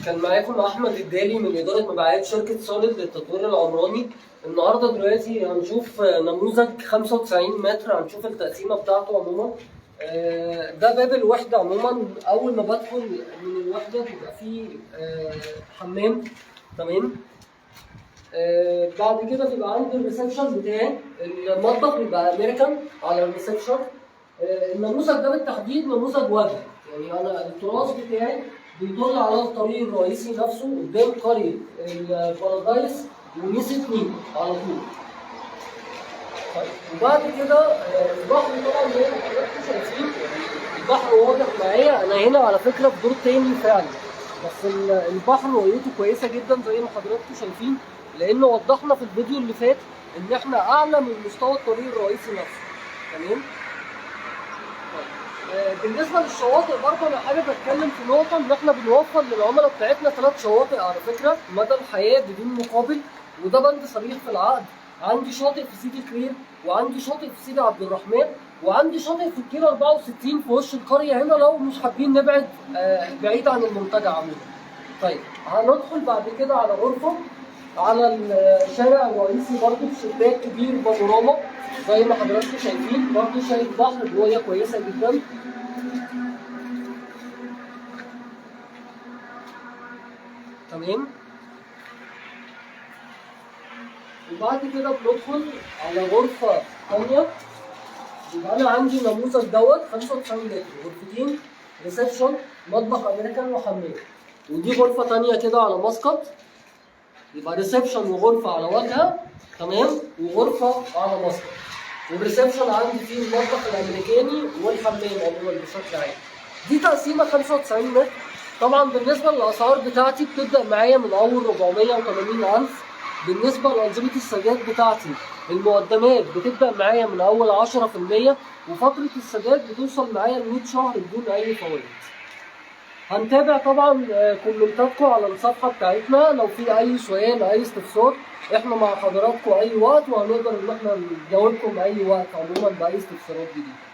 كان معاكم احمد الدالي من اداره مبيعات شركه سوليد للتطوير العمراني. النهارده دلوقتي هنشوف نموذج 95 متر، هنشوف التقسيمه بتاعته عموما. ده باب الوحده عموما. اول ما بدخل من الوحده بيبقى فيه حمام، تمام. بعد كده بيبقى عندي الريسبشن بتاعي، المطبخ بيبقى امريكان على الريسبشن. النموذج ده بالتحديد نموذج وجه، يعني انا التراث بتاعي بيطل على الطريق الرئيسي نفسه قدام قريه البارادايس ونيس 2 على طول. طيب وبعد كده البحر طبعا زي ما حضراتكم شايفين، البحر واضح معايا. انا هنا على فكره في دور تاني فعلا، بس البحر رؤيته كويسه جدا زي ما حضراتكم شايفين، لانه وضحنا في الفيديو اللي فات ان احنا اعلى من مستوى الطريق الرئيسي نفسه، تمام. بالنسبه للشواطئ برضه انا حابب اتكلم في نقطه، ان احنا بنوفر للعملاء بتاعتنا 3 شواطئ على فكره مدى الحياه بدون مقابل، وده بند صريح في العقد. عندي شاطئ في سيدي كرير، وعندي شاطئ في سيدي عبد الرحمن، وعندي شاطئ في الكيلو 64 في وش القريه هنا لو مش حابين نبعد بعيد عن المنتجع عموما. طيب هندخل بعد كده على غرفه على الشارع الرئيسي برضه بشباك كبير بانوراما زي ما حضراتكم شايفين، برضه شايف بحر رؤيه كويسه جدا. تمام. وبعد كده بندخل على غرفه ثانيه، يبقى انا عندي النموذج دوت 95 متر، غرفتين، ريسبشن، مطبخ امريكان وحمام. ودي غرفه ثانيه كده على مسقط، يبقى ريسبشن وغرفه على واجهه، تمام، وغرفه على مسقط. والريسبشن عندي فيه المطبخ الامريكاني والحمام عموما بشكل عام. دي تقسيمه 95 متر. طبعا بالنسبه للاسعار بتاعتي بتبدا معايا من اول 480,000. بالنسبه لانظمه السداد بتاعتي المقدمات بتبدا معايا من اول 10%، وفتره السداد بتوصل معايا ل 100 شهر بدون اي فوائد. هنتابع طبعا كومنتاتكم على الصفحه بتاعتنا، لو في اي سؤال اي استفسار احنا مع حضراتكم اي وقت، وهنقدر ان احنا نجاوبكم اي وقت عموما باي استفسارات جديده.